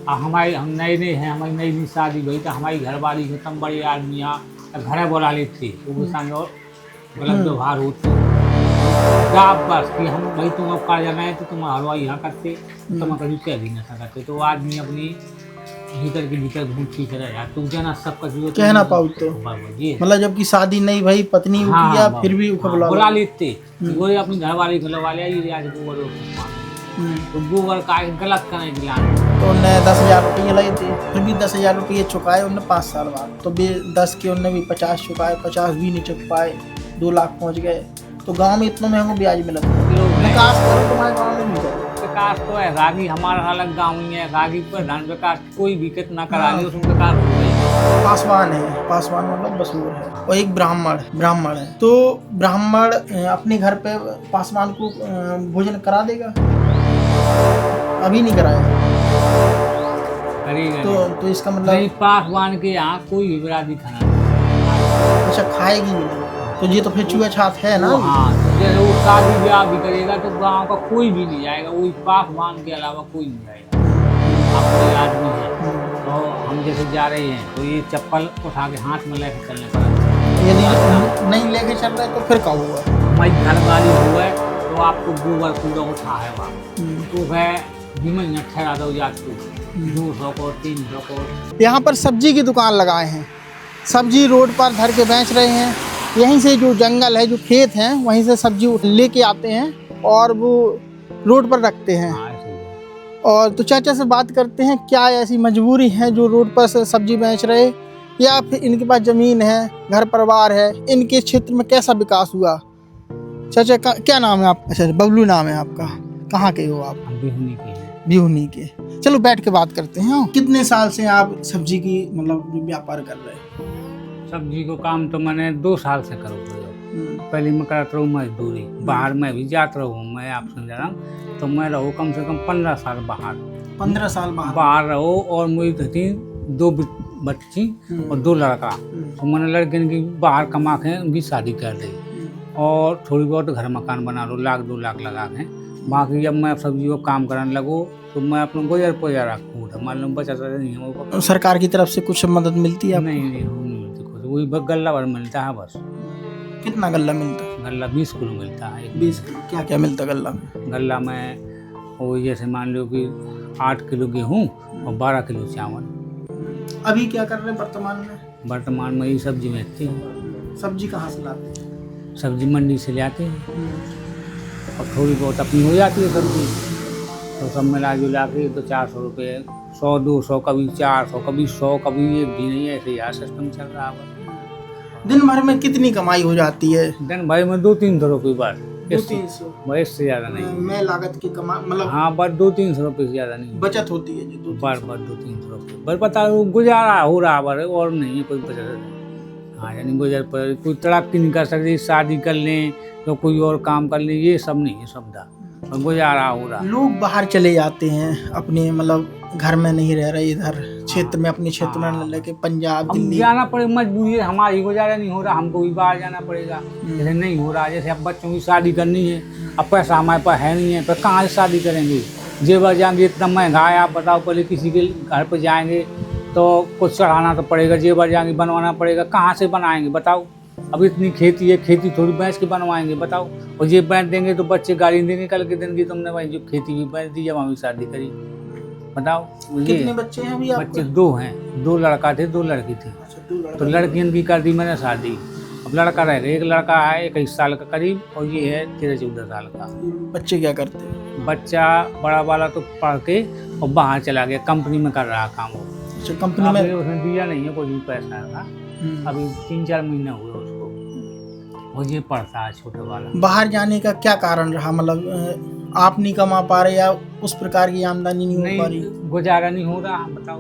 हम नए नए हैं, हमारी नई नई शादी हुई तो हमारी घरवाली से तम बड़े आदमी घर बोला लेते वो संग और गलत व्यवहार हो तो बस कि हम भाई तुम अब कार जाना है तो तुम हलवाई यहाँ करते तुम कभी कह भी नहीं सकते तो आदमी अपनी भीतर के भीतर घूम फिर रह जाए तो जाना सब कुछ कह ना पाऊ तो मतलब जबकि शादी नहीं भाई पत्नी हाँ, किया फिर भी बुला लेते वो अपनी घर वाले बुला लिया आज गोबर तो गोबर का गलत करने के लिए तो उन्हें 10,000 रुपये लगे थे फिर भी 10,000 रुपये चुकाए उन्हें 5 साल बाद तो 10 के उन्हें भी 50 चुकाए 50 भी नहीं चुक पाए 2 लाख पहुंच गए तो गांव में इतना महंगा ब्याज मिला विकास करो तुम्हारे गाँव में नहीं करो विकास तो है रागी हमारा अलग गाँव ही है रागी पर धन विकास कोई भी कितना करा ले उसमें विकास हो गई। पासवान मतलब बसूर है और एक ब्राह्मण है तो ब्राह्मण अपने घर पे पासवान को भोजन करा देगा अभी नहीं कराया तो इसका मतलब पासवान के यहाँ कोई भी बिरादरी खाना अच्छा खाएगी नहीं तो ये तो फिर छूछात है ना। हाँ जैसे वो शादी ब्याह भी करेगा तो गाँव का कोई भी नहीं जाएगा वही पासवान के अलावा कोई नहीं जाएगा। आप कोई आदमी है तो हम जैसे जा रहे हैं तो ये चप्पल उठा के हाथ में लेके चलने पड़ेगा यदि नहीं लेके चल रहे तो फिर क्या हुआ हमारी घर वाली हुआ है तो आपको गोबर कूड़ा उठा है वहाँ तो वह बीमल ठहरा दो जाते 200 को 300 को। यहाँ पर सब्जी की दुकान लगाए हैं सब्जी रोड पर धर के बेच रहे हैं यहीं से जो जंगल है जो खेत हैं वहीं से सब्जी लेके आते हैं और वो रोड पर रखते हैं। और तो चाचा से बात करते हैं क्या ऐसी मजबूरी है जो रोड पर से सब्जी बेच रहे या फिर इनके पास ज़मीन है घर परिवार है इनके क्षेत्र में कैसा विकास हुआ। चाचा क्या नाम है आप? अच्छा बबलू नाम है आपका कहाँ के हो आप? बिहुनी के। चलो बैठ के बात करते हैं। कितने साल से आप सब्जी की मतलब व्यापार कर रहे हैं? सब्जी को काम तो मैंने 2 साल से करो पहले मैं करता रहूँ मजदूरी बाहर में भी जाता रहूँ मैं आप समझ रहा हूँ तो मैं रहूँ कम से कम 15 साल बाहर 15 साल बाहर रहो और मुझे थी 2 बच्ची और 2 लड़का तो मैंने लड़के की बाहर कमा के उनकी शादी कर दी और थोड़ी बहुत घर मकान बना लो 1-2 लाख लगा के बाकी जब मैं सब्जी को काम करने लगूँ तो मैं अपना गुजर पुजर रखूँ मान लो बचा नहीं है। सरकार की तरफ से कुछ मदद मिलती है? नहीं मिलती कुछ वही गल्ला भर मिलता है बस। कितना गल्ला मिलता है? गल्ला 20 किलो मिलता है। 20 किलो क्या क्या मिलता है गल्ला में? गल्ला में वो जैसे मान लो कि 8 किलो गेहूँ और 12 किलो चावल। अभी क्या कर रहे हैं वर्तमान में ये सब्जी बेचती है। सब्जी कहाँ से लाते हैं? सब्जी मंडी से ले आते हैं और थोड़ी बहुत अपनी हो जाती है सब्जी तो सब मिला जुला के तो 400 रुपये 100-200 कभी 400 कभी 100 कभी एक भी नहीं है ऐसे यार सिस्टम चल रहा है। दिन भर में कितनी कमाई हो जाती है? दिन भर में 200-300 रुपये बस 200-300 इससे ज़्यादा नहीं। मैं लागत की कमाई मतलब हाँ बस 200-300 रुपये से ज़्यादा नहीं बचत होती है जी बस 200-300 रुपये बस पता गुजारा हो रहा है और नहीं है कोई बचत। हाँ यानी गुजर पर कोई तरक्की नहीं कर सकती शादी कर लें तो कोई और काम कर लें ये सब नहीं है सुविधा और गुजारा हो रहा। लोग बाहर चले जाते हैं अपने मतलब घर में नहीं रह रहे इधर क्षेत्र में अपने क्षेत्र में लेके पंजाब दिल्ली जाना पड़े मजबूरी है हमारी गुजारा नहीं हो रहा हमको भी बाहर जाना पड़ेगा जैसे नहीं हो रहा जैसे अब बच्चों की शादी करनी है अब पैसा हमारे पास है नहीं है तो कहाँ से शादी करेंगे जेवर जाएंगे इतना महंगा है आप बताओ पहले किसी के घर पर जाएंगे तो कुछ चढ़ाना तो पड़ेगा जेवर जाएंगे बनवाना पड़ेगा कहाँ से बनाएंगे बताओ। अब इतनी खेती है खेती थोड़ी बैच के बनवाएंगे बताओ और ये बैठ देंगे तो बच्चे गाली देंगे कल के दिन की तुमने भाई जो खेती भी बैठ दी जब हमें शादी करी बताओ। कितने बच्चे हैं अभी? बच्चे 2 हैं 2 लड़का थे 2 लड़की थी। तो लड़कियों की कर दी मैंने शादी अब लड़का रह गया एक लड़का है 21 साल का करीब और ये है 13-14 साल का। बच्चे क्या करते हैं? बच्चा बड़ा वाला तो पढ़ के और बाहर चला गया कंपनी में कर रहा काम वो। अच्छा कंपनी में उसने दिया नहीं है कोई भी पैसा का अभी 3-4 महीने हुए उसको और ये पढ़ता है छोटे वाला। बाहर जाने का क्या कारण रहा मतलब आप नहीं कमा पा रहे या उस प्रकार की आमदनी नहीं हो पा रही? गुजारा नहीं हो रहा बताओ।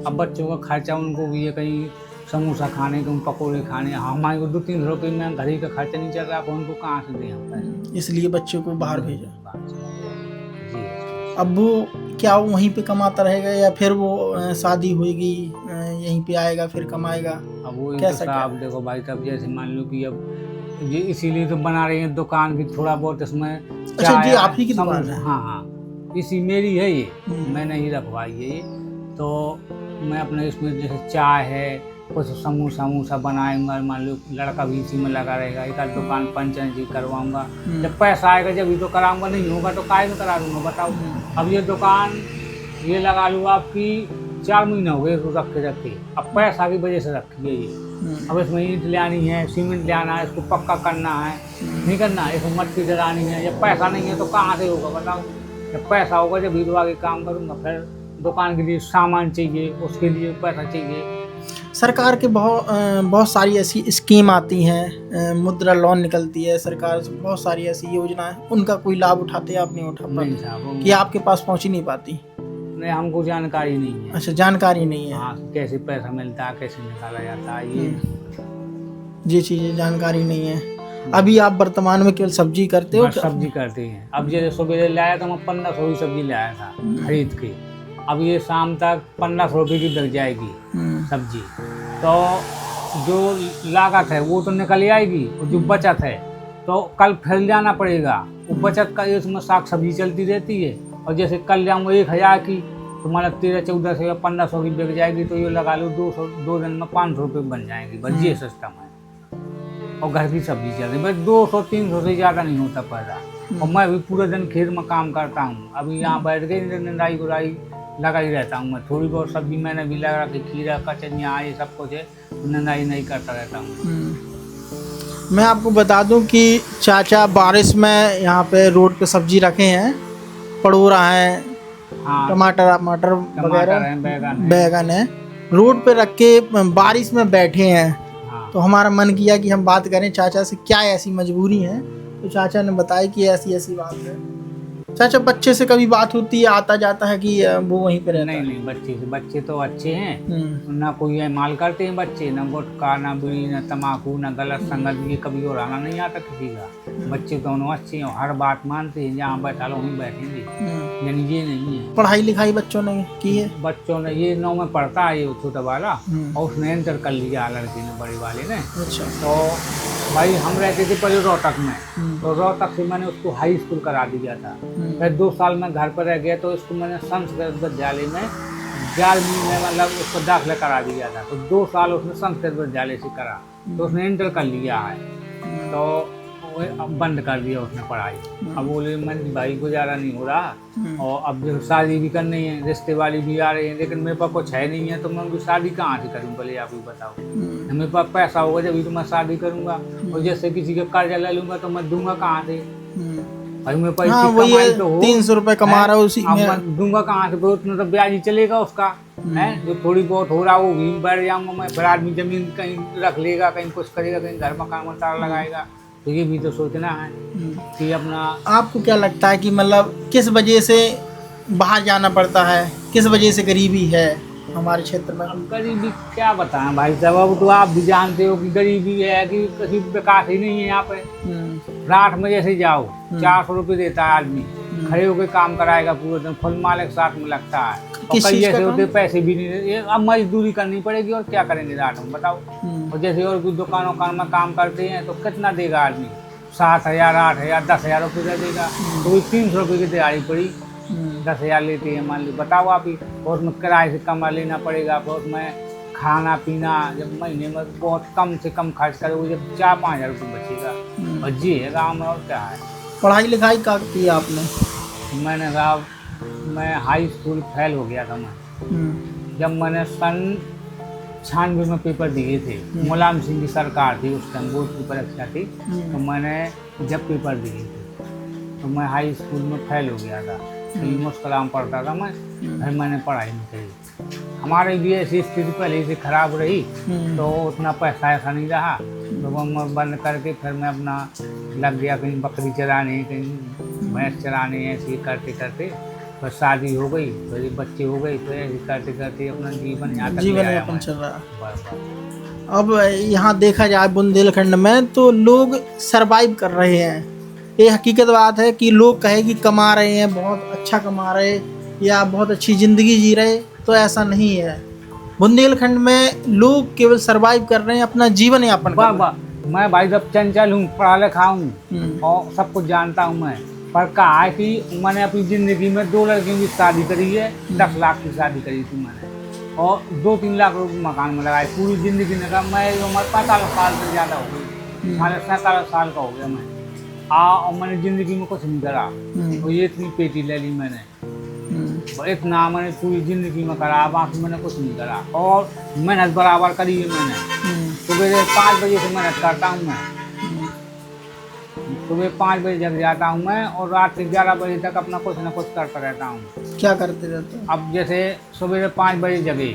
अब बच्चों का खर्चा उनको भी है कहीं समोसा खाने के पकौड़े खाने हमारे को 200-300 रुपये में घर का खर्चा नहीं चल रहा उनको कहाँ से दें इसलिए बच्चों को बाहर भेजा। अब वो क्या वहीं पे कमाता रहेगा या फिर वो शादी होगी यहीं पे आएगा फिर कमाएगा? अब वो कैसा आप देखो भाई तब जैसे मान लो कि अब ये इसीलिए तो बना रहे हैं दुकान की थोड़ा बहुत इसमें। अच्छा जी आप ही की दुकान है? हाँ इसी मेरी है ये मैंने ही रखवाई है ये तो मैं अपने इसमें जैसे चाय है, कुछ समोसा वमूसा बनाऊंगा, मान लो लड़का भी इसी में लगा रहेगा, एक आध दुकान पंचन जी करवाऊंगा। जब पैसा आएगा जब ही तो कराऊंगा, नहीं होगा तो काहे में करा दूंगा बताओ। अब ये दुकान ये लगा लूँ आपकी 4 महीने हो गए इसको रखे, अब पैसा की वजह से रखी है ये। अब इसमें ईंट ले आनी है, सीमेंट ले आना है, इसको पक्का करना है, नहीं करना है, इसको मट्टी डलानी है। जब पैसा नहीं है तो कहाँ से होगा बताओ। जब पैसा होगा जब भी आगे काम करूँगा। फिर दुकान के लिए सामान चाहिए, उसके लिए पैसा चाहिए। सरकार के बहुत सारी ऐसी स्कीम आती हैं, मुद्रा लोन निकलती है, सरकार से बहुत सारी ऐसी योजनाएं, उनका कोई लाभ उठाते हैं आप नहीं उठा नहीं पाते साहब, कि आपके पास पहुंच ही नहीं पाती? नहीं, हमको जानकारी नहीं है। अच्छा, जानकारी नहीं है। हाँ, कैसे पैसा मिलता है, कैसे निकाला जाता है, ये चीज़ें जानकारी नहीं है। अभी आप वर्तमान में केवल सब्जी करते हो? बस सब्जी करते हैं। अब जैसे सुबह लाया था, मैं 1500 की सब्जी लाया था खरीद के। अब ये शाम तक 1500 रुपये की बिक जाएगी सब्जी। तो जो लागत है वो तो निकल आएगी, और जो बचत है तो कल फिर जाना पड़ेगा। वो बचत का इसमें साग सब्जी चलती रहती है। और जैसे कल जाऊँ 1000 की तो मतलब 1300-1400 या 1500 की बिक जाएगी, तो ये लगा लो 2 दिन में 500 रुपये बन जाएंगी। बस ये सिस्टम है। और घर की सब्जी चल रही है, बस 200-300 से ज़्यादा नहीं होता पैदा। और मैं भी पूरे दिन खेत में काम करता हूँ। अभी यहाँ बैठ के निंदाई गुराई लगा ही रहता हूँ मैं। थोड़ी बहुत सब्जी मैंने भी लगा रखी, खीरा कचनिया ये सब कुछ है, निंदाई नहीं करता रहता हूँ। मैं आपको बता दूं कि चाचा बारिश में यहाँ पे रोड पे सब्जी रखे हैं, पड़ोरा है, हाँ, टमाटर वगैरह, बैगन है, रोड पे रख के बारिश में बैठे हैं। हाँ। तो हमारा मन किया कि हम बात करें चाचा से, क्या ऐसी मजबूरी है। तो चाचा ने बताया कि ऐसी ऐसी बात है। चाचा, बच्चे से कभी बात होती है, आता जाता है कि वो वहीं पे रहता है? नहीं, बच्चे तो अच्छे हैं, ना कोई माल करते हैं बच्चे, ना गुटखा, ना बीड़ी, ना तम्बाकू, ना गलत संगत, ये कभी और आना नहीं आता किसी का। बच्चे दोनों अच्छे हैं, हर बात मानते हैं, जहाँ बैठा लो वहीं बैठेंगे। यानी ये नहीं है। पढ़ाई लिखाई बच्चों ने की है? बच्चों ने ये 9 में पढ़ता है, ये छोटा वाला, और उसने इंटर कर लिया लड़की ने, बड़ी वाले ने। अच्छा। तो भाई हम रहते थे पहले रोहतक में, तो रोहतक से मैंने उसको हाई स्कूल करा दिया था। फिर 2 साल में घर पर रह गया, तो इसको मैंने संस्कृत विद्यालय में 11वीं में मतलब उसको दाखिला करा दिया था। तो 2 साल उसने संस्कृत विद्यालय से करा, तो उसने इंटर कर लिया है। तो अब बंद कर दिया उसने पढ़ाई। अब बोले मैं भाई गुजारा नहीं हो रहा, और अब जो शादी भी करनी है, रिश्ते वाली भी आ रही है, लेकिन मेरे पास कुछ है नहीं है, तो मैं उनकी शादी कहाँ से करूँ? भले आप ही बताओ। मेरे पास पैसा होगा जब तो मैं शादी करूँगा, और जैसे किसी का कर्जा ले लूँगा तो मैं दूंगा कहाँ से? भाई मेरे पास कमाई तो हो, 300 रुपये कमा रहा हूँ उसी में, मैं दूंगा कहाँ से? उतना तो ब्याज ही चलेगा उसका है, जो थोड़ी बहुत हो रहा वो भी बैठ जाऊँगा मैं। फिर आदमी जमीन कहीं रख लेगा, कहीं कुछ करेगा, कहीं घर मकान में तार लगाएगा, तो ये भी तो सोचना है कि अपना। आपको क्या लगता है कि मतलब किस वजह से बाहर जाना पड़ता है, किस वजह से गरीबी है हमारे क्षेत्र में? गरीबी क्या बताएं भाई साहब, अब तो आप भी जानते हो कि गरीबी है कि किसी विकास ही नहीं है यहाँ पे। रात में जैसे जाओ 400 रुपये देता है आदमी, खड़े होकर काम कराएगा पूरे दिन, फुल मालिक साथ में लगता है, और कई जैसे होते पैसे भी नहीं देते। अब मजदूरी करनी पड़ेगी, और क्या करेंगे रात में बताओ। और जैसे और कुछ दुकान में काम करते हैं तो कितना देगा आदमी? 7,000, 8,000, 10,000 रुपये दे देगा, तो 300 रुपये की दिहाड़ी पड़ी, 10,000 लेते हैं मान ली, बताओ आप ही। और उसमें किराए से कमा लेना पड़ेगा, और उसमें खाना पीना जब महीने में बहुत कम से कम खर्च करोगे, जब 4-5 हज़ार रुपये बचेगा। और जी है गाँव में, और क्या है। पढ़ाई लिखाई क्या की आपने? मैंने कहा मैं हाई स्कूल फेल हो गया था मैं, जब मैंने सन 96 में पेपर दिए थे। मुलायम सिंह की सरकार थी उस टाइम, बोर्ड की परीक्षा थी, तो मैंने जब पेपर दिए थे तो मैं हाई स्कूल में फेल हो गया था। तो मुश्किल पढ़ता था मैं, फिर मैंने पढ़ाई नहीं करी। हमारे भी ऐसी स्थिति पहले से खराब रही, तो उतना पैसा ऐसा नहीं रहा, तो वो बंद करके फिर मैं अपना लग गया कहीं बकरी चराने, कहीं भैंस चराने, ऐसे करते करते फिर शादी हो गई, फिर बच्चे हो गए, फिर ऐसे करते करते अपना जीवन यापन चल रहा। अब यहाँ देखा जाए बुंदेलखंड में तो लोग सरवाइव कर रहे हैं। ये हकीकत बात है कि लोग कहे कि कमा रहे हैं, बहुत अच्छा कमा रहे या बहुत अच्छी ज़िंदगी जी रहे, तो ऐसा नहीं है। बुंदेलखंड में लोग केवल सरवाइव कर रहे हैं, अपना जीवन यापन कर रहे हैं। मैं भाई जब चंचल हूँ, पढ़ा लिखा हूँ और सब कुछ जानता हूँ मैं, पर कहा है कि मैंने अपनी ज़िंदगी में 2 लड़कियों की शादी करी है, 10 लाख की शादी करी थी मैंने, और 2-3 लाख रुपये मकान में लगाए। पूरी ज़िंदगी ने कहा मैं उम्र 45 साल से ज़्यादा हो गई, 47 साल का हो गया मैं, और मैंने ज़िंदगी में कुछ नहीं करा। और ये इतनी पेटी ले ली मैंने, और इतना मैंने पूरी ज़िंदगी में करा, बाकी मैंने कुछ नहीं करा। और मेहनत बराबर करी है मैंने। सुबह 5 बजे से मेहनत करता हूँ मैं, सुबह 5 बजे जग जाता हूँ मैं, और रात के 11 बजे तक अपना कुछ न कुछ करता रहता हूँ। क्या करते रहते हैं? अब जैसे सुबह 5 बजे जगे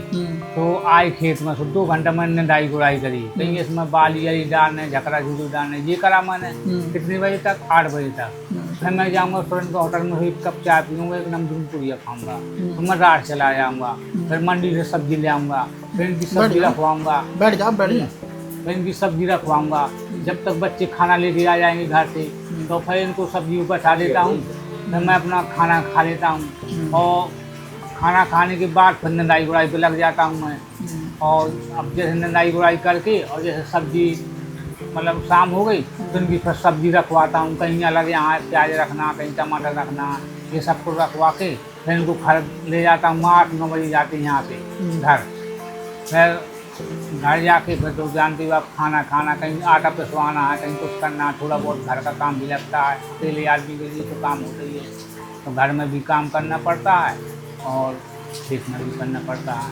तो आए खेत में, 2 घंटा मैंने निदाई गुड़ाई करी, कहीं इसमें बाली अली डालने, झकरा झुकू डालने, ये करा मैंने। कितने बजे तक? 8 बजे तक। फिर मैं जाऊँगा तुरंत होटल में, 1 कप चाय पीऊँगा, एक नमकीन पूड़िया खाऊँगा, फिर मैं रात चला जाऊँगा, फिर मंडी से सब्जी ले आऊँगा, फिर इनकी सब्जी रखवाऊँगा, बैठ जा फिर इनकी सब्जी रखवाऊँगा। जब तक बच्चे खाना लेके आ जाएंगे घर से, तो फिर इनको सब्जी बैठा देता हूँ, फिर मैं अपना खाना खा लेता हूँ, और खाना खाने के बाद फिर निदाई गुड़ाई पे लग जाता हूँ मैं। और अब जैसे निदाई गुड़ाई करके, और जैसे सब्जी मतलब शाम हो गई तो इनकी फिर सब्जी रखवाता हूँ, कहीं अलग यहाँ प्याज रखना, कहीं टमाटर रखना, ये सब कुछ रखवा के फिर इनको घर ले जाता हूँ। 8-9 बजे जाते हैं यहाँ से घर, फिर घर जाके फिर तो जानते हो आप, खाना खाना, कहीं आटा पिसवाना है, कहीं कुछ करना, थोड़ा बहुत घर का काम भी लगता है। अकेले आदमी के लिए तो काम होता ही है, तो घर में भी काम करना पड़ता है और खेत में भी करना पड़ता है।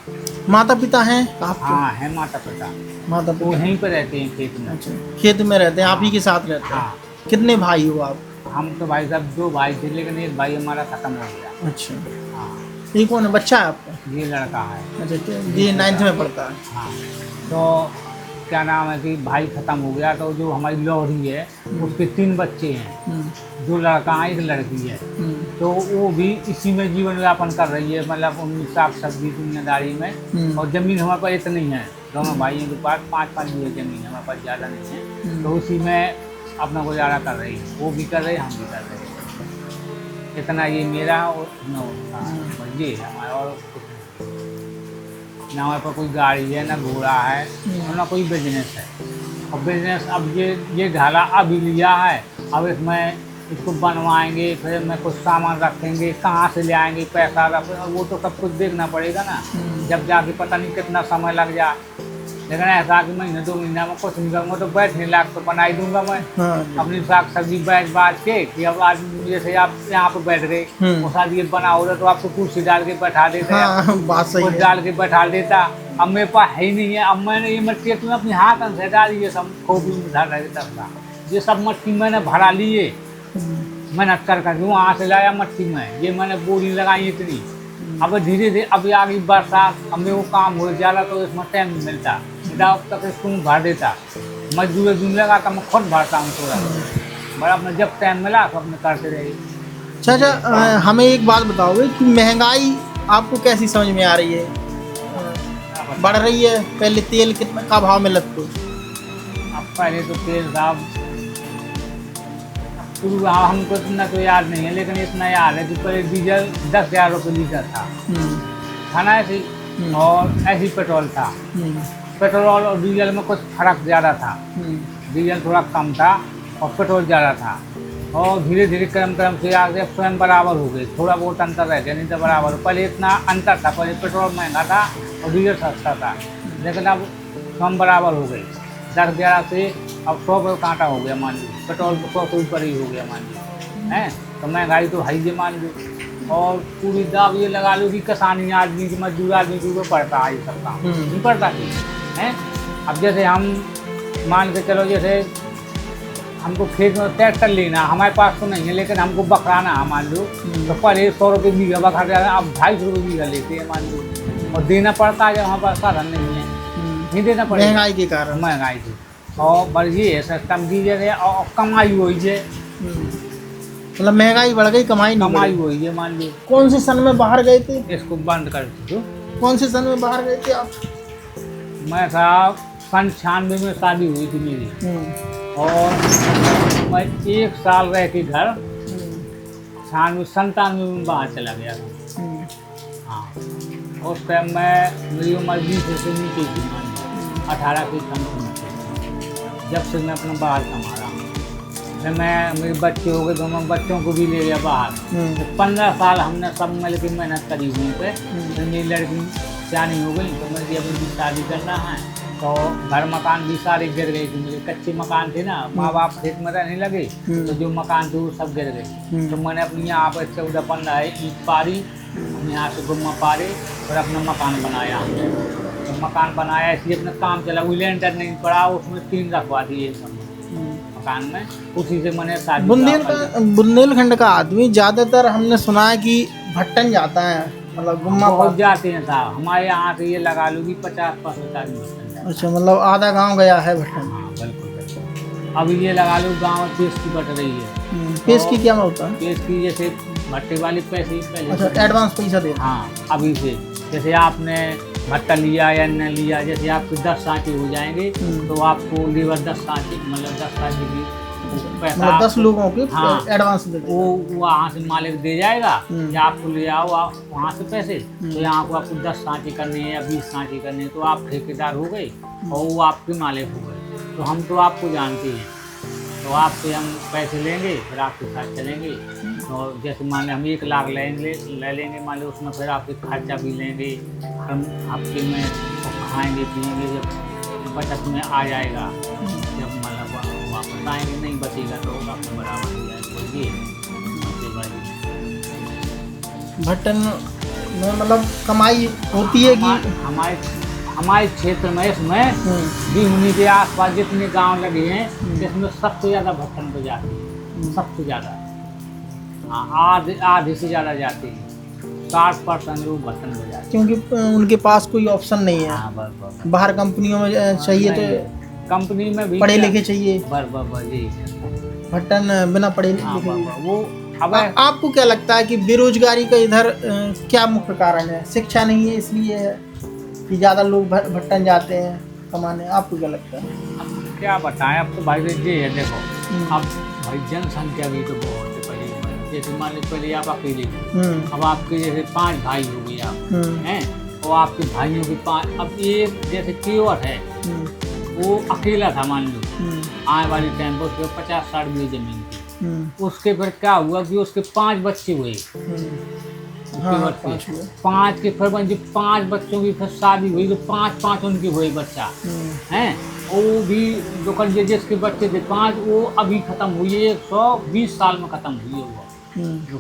माता पिता हैं आपके? हाँ है माता पिता, माता वो पिता यहीं पर रहते हैं खेत में। अच्छा, खेत में रहते हैं, आप ही के साथ रहते हैं? हाँ, कितने भाई हो आप? हम तो भाई साहब 2 भाई थे, लेकिन एक भाई हमारा ख़त्म हो गया। अच्छा, हाँ, ये कौन है? बच्चा है आपका? ये लड़का है। अच्छा, तो ये 9th में पढ़ता है। हाँ, तो क्या नाम है कि भाई ख़त्म हो गया, तो जो हमारी लोहड़ी है उसके 3 बच्चे हैं, 2 लड़का है, 1 लड़की है। तो वो भी इसी में जीवन यापन कर रही है, मतलब उनकी साग सब्जी दुनियादारी में। और ज़मीन हमारे पास इतनी है, दोनों भाइयों के पास 5-5 बीघे ज़मीन है, हमारे पास ज़्यादा नहीं है, तो उसी में अपना गुजारा कर रही है। वो भी कर रहे हैं, हम भी कर रहे हैं। इतना ये मेरा और न ये हमारा, और ना हमारे पास कोई गाड़ी है, ना घोड़ा है, और ना कोई बिजनेस है। और बिजनेस अब ये ढाला अभी लिया है, अब इसमें इसको बनवाएंगे, फिर में कुछ सामान रखेंगे, कहाँ से ले आएंगे पैसा, वो तो सब कुछ देखना पड़ेगा ना। जब जाके पता नहीं कितना समय लग जाए, लेकिन ऐसा कि महीने 2 महीना में कुछ नहीं करूँगा तो बैठने लायक तो बना ही दूंगा मैं। अपनी साग सब्जी बेच बाज के, कि अब आज जैसे आप यहाँ पे बैठ गए, वो शादी बनाओ तो आपको कुर्सी डाल के बैठा देते हैं, बात सही है। डाल के बैठा देता। अब मेरे पास है ही नहीं है, अब मैंने ये मट्टी अपने अपने हाथ से डाली, ये सब खोपड़ी में धर रहे था, ये सब मट्टी मैंने भरा लिए, मेहनत कर करके वहाँ से लाया मट्टी में, ये मैंने बोरी लगाई इतनी। अब धीरे धीरे अब आ गई बरसात, अब मेरे को काम हो जा रहा तो इसमें टाइम नहीं मिलता, अब तक इसको भर देता, मजदूर लगा कर मैं खुद भरता हूँ थोड़ा बड़ा, अपने जब टाइम मिला तो अपने करते रहे। अच्छा, हमें एक बात बताओगे कि महंगाई आपको कैसी समझ में आ रही है? बढ़ रही है? पहले तेल कितना का भाव में लगता? अब पहले तो तेल साहब शुरू हमको इतना तो याद नहीं है, लेकिन इतना याद है कि पहले डीजल 10,000 रुपये लीटर था ना, ऐसे, और ऐसी पेट्रोल था। पेट्रोल और डीजल में कुछ फर्क ज़्यादा था, डीजल थोड़ा कम था और पेट्रोल ज़्यादा था। और धीरे धीरे क्रम से आगे स्वयं बराबर हो गए, थोड़ा बहुत अंतर रह गया, नहीं तो बराबर। पहले इतना अंतर था, पहले पेट्रोल महंगा था और डीजल सस्ता था, लेकिन अब स्वयं बराबर हो गए। 10-11 से अब 100 पर कांटा हो गया मान लीजिए, पेट्रोल 100 से ऊपर ही हो गया मान लीजिए, हैं तो महंगाई तो है ही मान लीजिए। और पूरी दाव ये लगा लो कि किसानी आदमी की, मजदूर आदमी की ऊपर पड़ता है, ये सब काम नहीं पड़ता कि हैं। अब जैसे हम मान के चलो, जैसे हमको खेत में ट्रैक्टर लेना, हमारे पास तो नहीं है, लेकिन हमको बकराना है मान लो, तो पहले 100 रुपये बीघा बकरा जाना, अब 250 रुपये बीघा लेते हैं मान लो, और देना पड़ता है जब हमारे पास साधन नहीं है, नहीं देना पड़ेगा महंगाई के कारण। महंगाई की, और बस ये है सिस्टम की जगह, और कमाई हुई है, मतलब महंगाई बढ़ गई, कमाई हुई है मान लो। कौन से सन में बाहर गए थे? इसको बंद कर दो। कौन से सन में बाहर गए थे आप? मैं साहब 96 में शादी हुई थी मेरी, और मैं 1 साल रह के घर 97 में बाहर चला गया था। हाँ, उस टाइम में मेरी उम्र 20 से नीचे थी, मान लो 18 के कम थी, जब से मैं अपना बाहर कमा रहा हूँ। फिर मैं मेरे बच्चे हो गए तो मैं बच्चों को भी ले गया बाहर। तो 15 साल हमने सब मिल के मेहनत करी हुई पे। फिर मेरी लड़की सियानी हो गई तो मेरी अभी भी शादी करना है। तो घर मकान भी सारे गिर गए थे, मेरे कच्चे मकान थे ना, माँ बाप खेत में रहने लगे तो जो मकान थे वो सब गिर गए। तो मैंने अपनी यहाँ पर 14-15 ईंट पारी, यहाँ से गुम्मा पारे और अपना मकान बनाया हमने। तो मकान बनाया इसलिए अपना काम चला, वो लेंटर नहीं पड़ा, उसमें 3 रखवा दिए मकान में, उसी से मैंने शादी। बुंदेलखंड का आदमी ज़्यादातर हमने सुना है कि भट्टन जाता है, मतलब गुम्मा बहुत जाते हैं साहब। हमारे यहाँ से ये लगा लो कि 50% आदमी भट्टन जाते हैं। अच्छा, मतलब आधा गांव गया है भट्टन। हाँ बिल्कुल बिल्कुल। अब ये लगा लो गाँव में पेश की बट रही है। पेश की क्या होता है? पेश की जैसे भट्टे वाले पैसे पहले। अच्छा, एडवांस पैसा दे। हाँ अभी से, जैसे आपने भट्टा लिया या न लिया, जैसे आपके 10 सांचे हो जाएंगे तो आपको लेबर 10 सांचे, मतलब 10 सांचे की पैसा, मतलब 10 लोगों की एडवांस दे, वो वहाँ से मालिक दे जाएगा या आपको ले आओ आप वहाँ से पैसे। तो यहाँ को आपको 10 सांचे करने हैं या 20 सांचे करने हैं तो आप ठेकेदार हो गए और वो आपके मालिक हो गए। तो हम तो आपको जानते हैं, तो आपसे हम पैसे लेंगे, फिर आपके साथ चलेंगे। और जैसे मान लें हम 1 लाख ले लेंगे मान लो, उसमें फिर आपके खर्चा भी लेंगे, हम हफ्ते में खाएंगे पिएंगे, जब बचत में आ जाएगा, जब मतलब वापस आएंगे नहीं बचेगा तो आपको बराबर हो जाएगा। भट्टन में मतलब कमाई होती है कि हमारे क्षेत्र में इसमें बिहुनी के आसपास जितने गांव लगे हैं जिसमें सबसे ज़्यादा भट्टन पे जाते हैं, सबसे ज़्यादा। हाँ आधे से ज़्यादा जाते हैं, 60% लोग भट्टन पे जाते हैं, क्योंकि उनके पास कोई ऑप्शन नहीं है। हाँ बस बाहर कंपनियों में चाहिए तो कंपनी में भी पढ़े लिखे चाहिए, बस जी। भट्टन बिना पढ़े लिखे। वो अब आपको क्या लगता है कि बेरोजगारी का इधर क्या मुख्य कारण है? शिक्षा नहीं है इसलिए है कि ज़्यादा लोग भट्टन जाते हैं कमाने? आपको क्या लगता है? अब क्या बताएं, अब तो भाई ये है देखो, अब भाई जनसंख्या भी तो बहुत है। पहले जैसे मान लो पहले आप अकेले, अब आपके जैसे 5 भाई हो गए आप हैं, और आपके भाइयों के 5, अब एक जैसे केवट है वो अकेला था मान लो, आने वाली टाइम पर उसके 50-60 बीघे जमीन थी, उसके फिर क्या हुआ कि उसके 5 बच्चे हुए, 5 के फिर जब 5 बच्चों की फिर शादी हुई तो 5 उनके हुए बच्चा हैं, वो भी जो जिसके बच्चे थे 5 वो अभी खत्म हुई है, 120 साल में खत्म हुई है वो जो।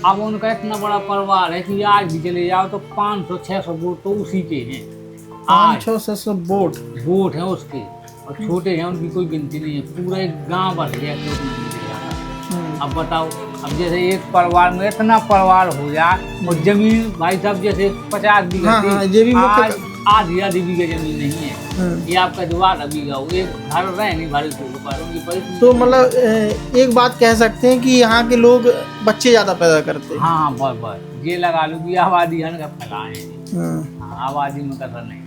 अब उनका इतना बड़ा परिवार है कि आज भी चले जाओ तो 500-600 वोट तो उसी के हैं, 500-600 वोट हैं उसके, और छोटे हैं उनकी कोई गिनती नहीं है, पूरा एक गांव बस गया तो। अब बताओ, अब जैसे एक परिवार में इतना परिवार हो जाए और जमीन भाई साहब जैसे 50 बीघा आज आधी बीघा जमीन नहीं है, ये आपका जो 8 बीघा हो, एक घर रहे नहीं भारी तो मतलब एक बात कह सकते हैं कि यहाँ के लोग बच्चे ज्यादा पैदा करते हैं। हाँ बस ये लगा लो कि आबादी फैलाए, आबादी में कसर नहीं।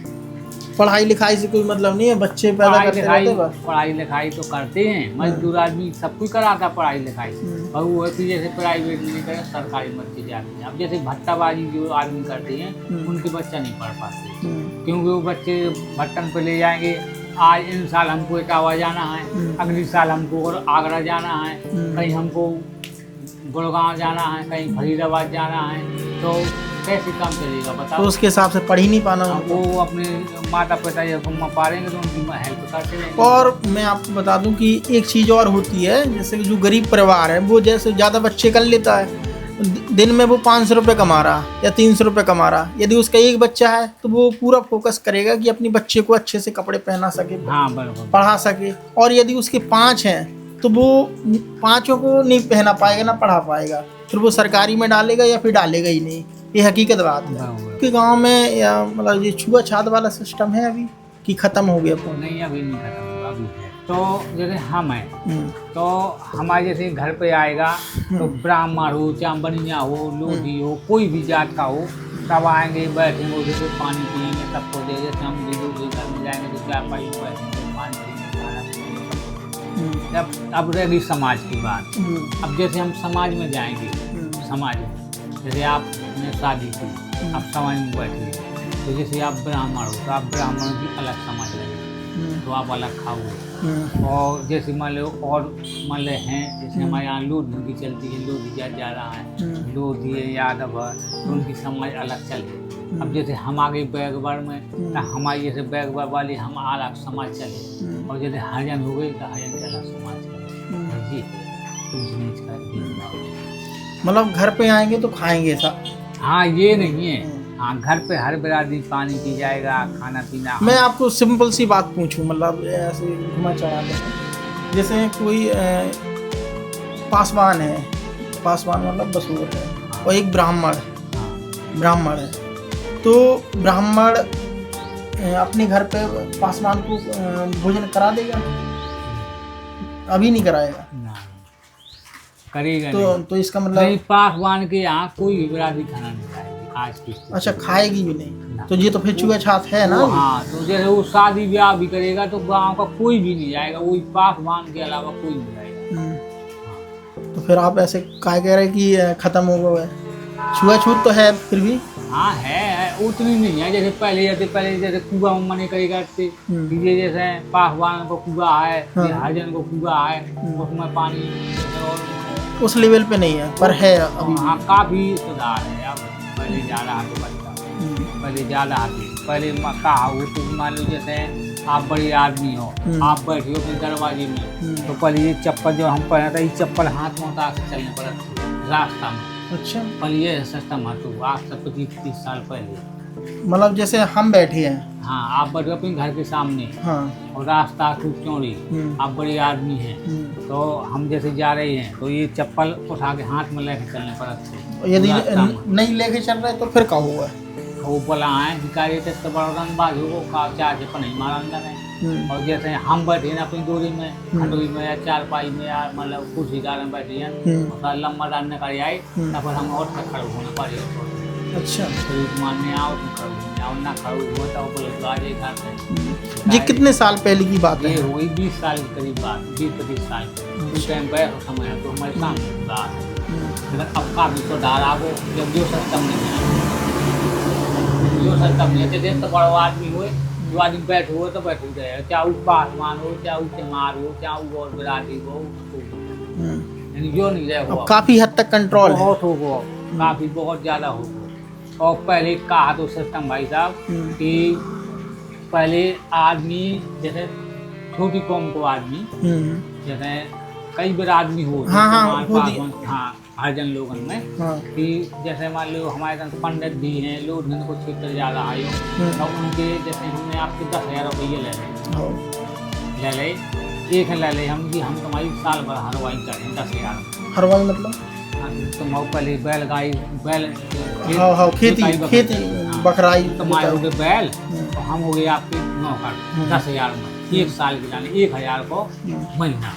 पढ़ाई लिखाई से कोई मतलब नहीं है, बच्चे पैदा करते रहते हैं बस। पढ़ाई लिखाई तो करते हैं, मजदूर आदमी सब कुछ कराता पढ़ाई लिखाई, और वो है कि जैसे प्राइवेट में नहीं करे सरकारी में के जाते हैं। अब जैसे भट्टाबाजी जो आदमी करते हैं उनके बच्चा नहीं पढ़ पाते, क्योंकि वो बच्चे भट्टन पे ले जाएंगे, आज इन साल हमको इटावा जाना है, अगले साल हमको और आगरा जाना है, कहीं हमको गुड़गांव जाना है, कहीं फरीदाबाद जाना है, तो कैसे काम चलेगा बताओ? तो उसके हिसाब से पढ़ ही नहीं पाना। वो अपने माता पिता या गुम्मा पारेंगे तो उनकी हेल्प करते रहेंगे। और मैं आपको बता दूं कि एक चीज़ और होती है, जैसे जो गरीब परिवार है वो जैसे ज़्यादा बच्चे कर लेता है, दिन में वो 500 रुपये कमा रहा या 300 रुपये कमा रहा, यदि उसका एक बच्चा है तो वो पूरा फोकस करेगा कि अपने बच्चे को अच्छे से कपड़े पहना सके, पढ़ा सके। और यदि उसके 5 हैं तो वो 5 को नहीं पहना पाएगा ना पढ़ा पाएगा, फिर वो सरकारी में डालेगा या फिर डालेगा ही नहीं। ये हकीकत बात है कि गांव में या मतलब ये छुआछूत वाला सिस्टम है अभी कि खत्म हो गया? नहीं अभी नहीं खत्म हुआ, अभी है। तो जैसे हम हैं तो हमारे जैसे घर पे आएगा तो ब्राह्मण हो चाहे बनिया हो लोधी हो कोई भी जात का हो, सब आएंगे बैठेंगे, जैसे पानी पियेंगे सबको दे, जैसे हम भी घर में जाएंगे तो क्या पाई बैठेंगे पानी पियेंगे। जब अब रहेगी समाज की बात, अब जैसे हम समाज में जाएंगे, समाज में जैसे आपने शादी की, आप समाज में बैठे, तो जैसे आप ब्राह्मण हो तो आप ब्राह्मणों की अलग समझ लेंगे, तो आप अलग खाओ। और जैसे मान लो और मान लो हैं, जैसे हमारे यहाँ लोधी की चलती है, लोधी जा रहा है, लोधी है यादव है, तो उनकी समाज अलग चले। अब जैसे हम आगे बैगवर में, तो हमारी जैसे बैगवर वाली हम अलग समाज चले, और जैसे हरिजन हो गई तो हरिजन के अलग समाज चले जी। मतलब घर पे आएंगे तो खाएंगे सब? हाँ, ये नहीं है। हाँ, घर पे हर बिरादरी पानी पी जाएगा, खाना पीना। मैं आपको सिंपल सी बात पूछूं, मतलब ऐसे घुमा चढ़ा के, जैसे कोई पासवान है, पासवान मतलब बसूर है, और एक ब्राह्मण है, तो ब्राह्मण अपने घर पे पासवान को भोजन करा देगा? अभी नहीं कराएगा? करेगा तो इसका मतलब नहीं, पासवान के यहाँ कोई भी बिरादरी खाना नहीं खाएगी आज की। अच्छा, खाएगी भी नहीं? तो ये तो फिर छुआछूत है ना? हाँ, तो जैसे वो शादी ब्याह भी करेगा तो गांव का कोई भी नहीं जाएगा, वही पासवान के अलावा कोई नहीं जाएगा। तो फिर आप ऐसे क्या कह रहे कि खत्म हो गया? छुआछूत तो है फिर भी? हाँ है, उतनी नहीं है। जैसे पहले जैसे कुआ में मने करेगा, ये जैसे पासवान को कुआ है, हरिजन को कुआ है, उसमें पानी उस लेवल पे नहीं है, पर है अभी। हाँ, काफी सुधार है। अब पहले ज़्यादा हाथ बचता, पहले ज़्यादा हाथ, पहले कहा हो तो मान लो जैसे आप बड़े आदमी हो, आप बैठे हो अपने दरवाजे में, तो पहले ये चप्पल जो हम पहना था, ये चप्पल हाथ में उतार के चलने पड़ा रास्ता में। अच्छा, पहले ये सिस्टम हटो, आज से 25-30 साल पहले। मतलब जैसे हम बैठे हैं, हाँ, आप बैठे अपने घर के सामने, हाँ, और रास्ता खूब चौड़ी, आप बड़े आदमी हैं, तो हम जैसे जा रहे हैं तो ये चप्पल उठा के हाथ में लेके चलने पड़ते। यदि नहीं लेके चल रहे तो फिर क्या हुआ? वो बोला है भिखारी तो बड़ा बाजू को का चार्ज पर नहीं मारा अंदर है। और जैसे हम बैठे हैं अपनी दूरी में, खटोई में या चारपाई में या मतलब कुर्सी कार में बैठे हैं, लंबा डालने का आए, तब हम और खड़े होने पड़े। अच्छा, मानने आओ तो खड़ो ना खड़ो होता हो बोले तो आ जाए घर में। ये कितने साल पहले की बात है? ये हुई 20 साल के करीब बात, 20-25 साल। उस टाइम गए हो समय तो हमारे सामने बात है। लेकिन अब काफी सुधार आगो, जब जो सिस्टम नहीं है, जो सिस्टम नहीं है, तो बड़ा आदमी हो, जो आदमी बैठ हो तो बैठ गए, चाहे पासवान हो, चाहे चमार हो, चाहे और बिरादरी हो, जो नहीं रहे। काफी हद तक कंट्रोल बहुत हो गो, काफी बहुत ज्यादा हो गो। और पहले कहा तो सिस्टम भाई साहब कि पहले आदमी जैसे छोटी कौम को आदमी, जैसे कई बार आदमी हो, हाँ हरिजन लोगन में, कि जैसे मान लो हमारे यहाँ पंडित भी हैं, लोग जिनको क्षेत्र ज़्यादा आए हो, तो उनके जैसे हमने आपके 10,000 रुपये ले ले एक ले ले हम कि हम तुम्हारी साल भर हरवाई करें 10,000। हरवाई मतलब तुम पहले बैलगाई खेती बकराई, तुम्हारे हो गए बैल, तो हम हो गए आपके नौकर 10,000 में, 1 साल के लाने 1,000 को महीना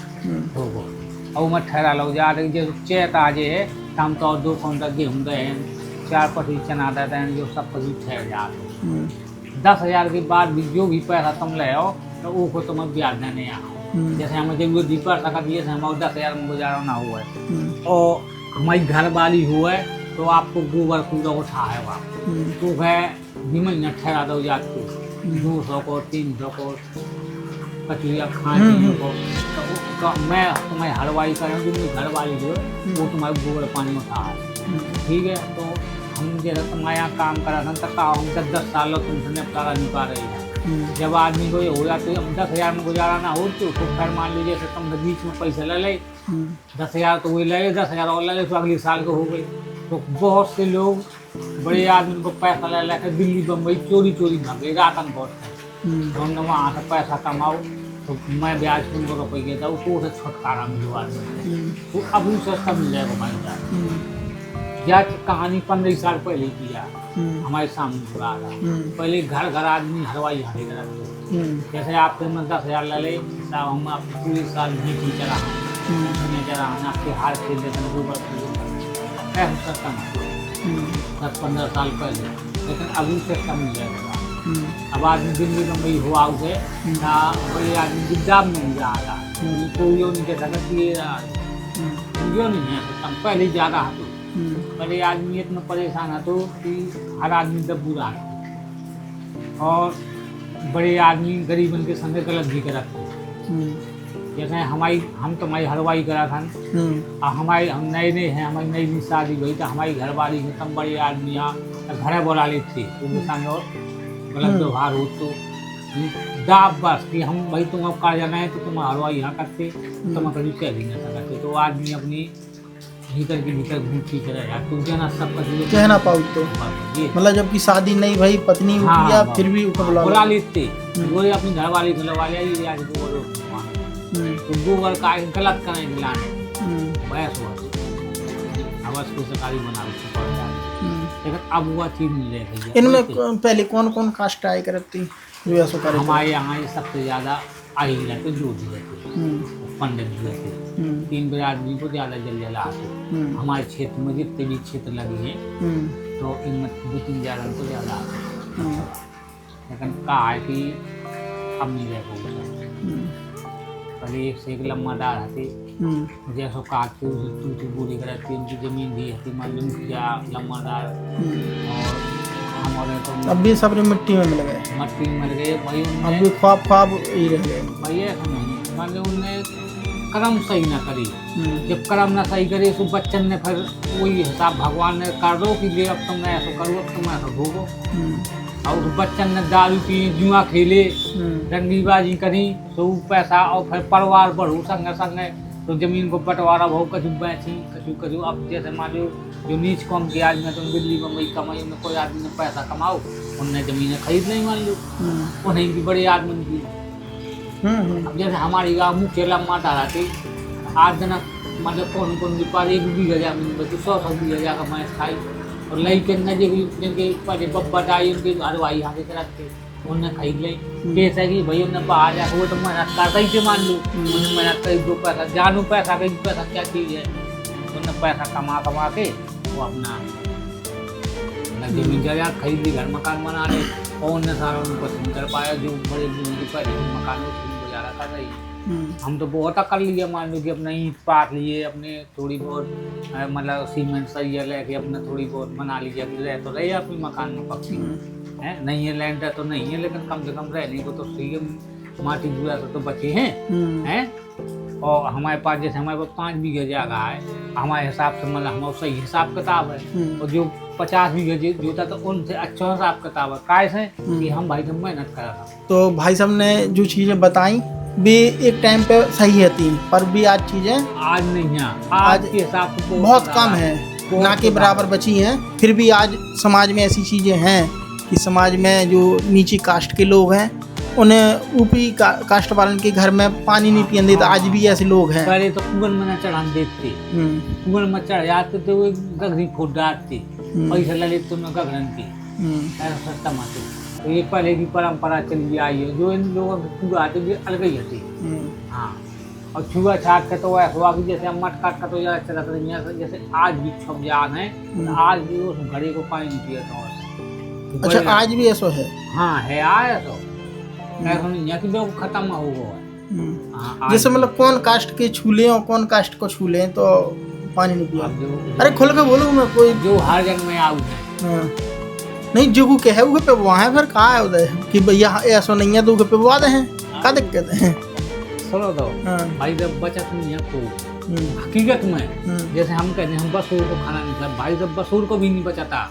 होगो। और मैं ठहरा लोग जा रही जो चेत आजे है, हम तो 2 क्विंटल गेहूँ गए हैं, 4 पटी चना देते हैं, जो सब कुछ ठहर जाते। 10,000 के बाद भी जो भी पैसा तुम ले आओ तो वो को तुम्हें ब्याज देने आओ। जैसे हमें जब दीपर तक दिए थे, हमारे 10,000 में गुजारा ना हुआ है। और हमारी घर वाली हुआ है तो आपको गोबर कूड़ा उठा है वहाँ, तो वह महीना ठहरा दो जाते 200 को 300 को कचरिया खाने को। तो मैं तुम्हारी हलवाई करें, जो मेरी घर वाली जो है वो तुम्हारे गोबर पानी उठा है, ठीक है। तो हम जैसे तुम्हारे यहाँ काम करा था तब कहा हम 10 साल तुमसे निपटारा नहीं पा रही है। जब आदमी को ये हो जाता है 10,000 में गुजारा ना हो तो फिर मान लीजिए जैसे तुम बीच में पैसे ले ले 10,000, तो वही ले 10,000 और ले ले तो अगले साल को हो गई। तो बहुत से लोग बड़े आदमी को पैसा ले लेकर दिल्ली बम्बई चोरी भागे रातन बहुत हमने वहाँ से पैसा कमाओ, तो मैं ब्याज 300 रुपये देता हूँ तो उसे छुटकारा मिलो आदमी, तो अब उसे सब मिल जाएगा हमारे साथ। यह कहानी 15 साल पहले किया हमारे सामने पूरा आ रहा। पहले घर आदमी हलवाई हारे करते, जैसे आपके में 10,000 ले ले, हम आपको पूरे साल नीति चला आपके हार खेल देते हैं गोबर ऐसा सिस्टम 10-15 साल पहले। लेकिन अभी सिस्टम मिल जाएगा। अब आदमी दिल्ली बम्बई हुआ उसे ना, कोई आदमी जिद्दाब में नहीं जा रहा, कोई नहीं कह सकता कि ये नहीं है सिस्टम। पहले ज़्यादा है, पहले आदमी इतना परेशान है तो कि हर आदमी दब बुरा है। और बड़े आदमी गरीबन के संग गलत भी करा। जैसे हम तो हमारी हलवाई करा था, और हम नए नए हैं, हमारी नई नई शादी हुई तो हमारी घरवाली में तम बड़े आदमी यहाँ घर बोला लेते थे, और गलत व्यवहार हो तो दाब बस कि हम भाई तुम अब कहा जाना है तो तुम हलवाई यहाँ करते, तुम कभी कह भी नहीं सकते। तो आदमी अपनी भीतर के भीतर घूमती तरह यार तुम कहना सब कुछ कहना पाओ तो मतलब जबकि शादी नहीं भाई पत्नी होती है फिर भी बुला लेते, वो अपनी घरवाली को लगा लिया तो गोबर का गलत करें मिलाने बस अवश्य को सरकारी बना लेकिन अब हुआ चीज नहीं रही। इनमें पहले कौन कौन कास्ट आए करती हमारे यहाँ ये सबसे ज्यादा आई रहते जो भी रहते पंडित जी रहते, 3 बिरादरी को ज्यादा जला आते। हमारे क्षेत्र में जितने भी क्षेत्र लगे हैं तो इनमें 2-3 ज्यादा को ज्यादा आते, लेकिन कहा है कि अब नहीं रह पाऊंगा। पहले एक से एक लम्बादार हथे, जैसो काटते उसे टूटी बूढ़ी कराती, उनकी जमीन भी हती मालूम किया लम्बादार, और हमारे तो अब भी सब मिट्टी में मिल गए, मट्टी में मिल गए भाई। अब भी ख्वाब ही रह गए भाई। ऐसा नहीं मान लो उनने कर्म सही ना करी, जब कर्म ना सही करे तो बच्चन ने फिर वही हिसाब भगवान ने कर दो कि ले अब तुम ऐसा करो, अब तुम ऐसा भोगो। और उस बच्चन ने दारू पी, जुआ खेले, रंगीबाजी करी, तो पैसा और फिर परिवार बढ़ू संग संग तो जमीन को बंटवारा भाव कछु बेची कछु। अब जैसे मान लो जो नीच कौम के आदमी तुम दिल्ली बम्बई कमाई में कोई आदमी ने पैसा कमाओ, उनने जमीनें खरीद नहीं मान लो, उन्हें भी बड़े आदमी की। अब जैसे हमारी गाँव मुख्य लम्बा डालाती आज दिन मतलब कौन भी पार 1 बीघा जमीन बची 100 बीघा का मैच खाई, और लई के नजे जिनके पहले बब्बा डाई उनके हलवाई यहाँ के रखते उन्हें खरीद ली। कैसा कि भाई उन्हें बाहर जाकर वो तो मेहनत करता ही थे मान लो, उन्हें मेहनत करी 2 पैसा जानू पैसा कहीं पैसा क्या चीज़ है, उन्हें पैसा कमा के वो अपना जमीन जगह खरीद ली, घर मकान बना ले, और उन्हें सारा उन्हें पसंद कर पाया जो बड़े पहले मकान में गुजारा कर रही। हम तो बहुत कर लिए मान लो कि अपना ईंट पाट लिए, अपने थोड़ी बहुत मतलब सीमेंट सरिया लेके अपने थोड़ी बहुत बना लीजिए, अपने रह तो रहे अपने मकान में पक्की है, नहीं है लैंड तो नहीं है, लेकिन कम से कम रहने को तो सही माटी जुआ तो बचे हैं। और हमारे पास जैसे हमारे पास 5 बीघे जगह है, हमारे हिसाब से मतलब हमारा सही हिसाब किताब है, और जो 50 बीघे जोता तो उनसे अच्छा हिसाब किताब है, कैसे कि हम भाई जब मेहनत करा था। तो भाई साहब ने जो चीज़ें बताई भी एक टाइम पे सही थी, पर भी आज चीज़ें आज नहीं है, आज के हिसाब से बहुत कम है, ना के बराबर बची हैं। फिर भी आज समाज में ऐसी चीज़ें हैं कि समाज में जो नीची कास्ट के लोग हैं उन्हें ऊपरी कास्ट वालन के घर में पानी नहीं पीने देता। आज भी ऐसे लोग हैं। पहले तो कुगन में न चढ़ान देते, कुगन में चढ़ जाते थे वो गगरी फूट डालते, पैसा ले लेते उन्हें गगरन की ऐसा सस्ता माते। तो ये पहले की परंपरा चली आई है, जो इन लोगों के पूरा आते भी अलग ही होती। हाँ, और छुआ छाट का तो ऐसा हुआ कि जैसे मट काट का तो ज़्यादा चला था, जैसे आज भी छप जान है, आज भी उस घड़े को पानी नहीं पिया था। अच्छा, आज भी ऐसा है? हाँ है, आया तो ऐसा नहीं है कि लोग खत्म हो गया। जैसे मतलब कौन कास्ट के छूले और कौन कास्ट को छूले तो पानी नहीं पिया। अरे खुल के बोलो, मैं कोई जो हर जन्म में आऊ है नहीं जो के है वो पे वहाँ है, फिर कहाँ है उधर कि भैया ऐसा नहीं है तो पे वादे हैं, क्या दिक्कत है? सुनो तो भाई जब बचत नहीं है तो हकीकत में जैसे हम कहते हैं हम बसूर को खाना नहीं खाता, भाई जब बसूर को भी नहीं बचाता,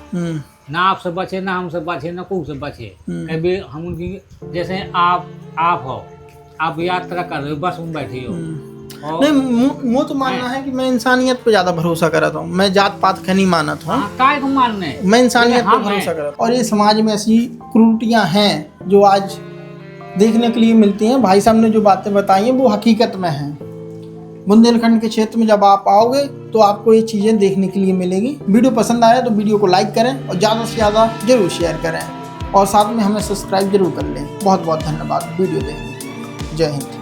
ना आपसे बचे ना हमसे बचे ना कोई से बचे। कभी हम उनकी जैसे आप हो, आप यात्रा कर रहे हो, बस में बैठे हो, नहीं वो तो मानना है कि मैं इंसानियत पे ज्यादा भरोसा कर रहा हूँ, मैं जात पात का नहीं माना था, काय को मानने मैं इंसानियत पे भरोसा कर रहा हूँ। और ये समाज में ऐसी क्रूरतियाँ हैं जो आज देखने के लिए मिलती हैं। भाई साहब ने जो बातें बताई हैं वो हकीकत में हैं। बुंदेलखंड के क्षेत्र में जब आप आओगे तो आपको ये चीज़ें देखने के लिए मिलेगी। वीडियो पसंद आया तो वीडियो को लाइक करें और ज़्यादा से ज़्यादा जरूर शेयर करें, और साथ में हमें सब्सक्राइब जरूर कर लें। बहुत बहुत धन्यवाद वीडियो देखने के लिए। जय हिंद।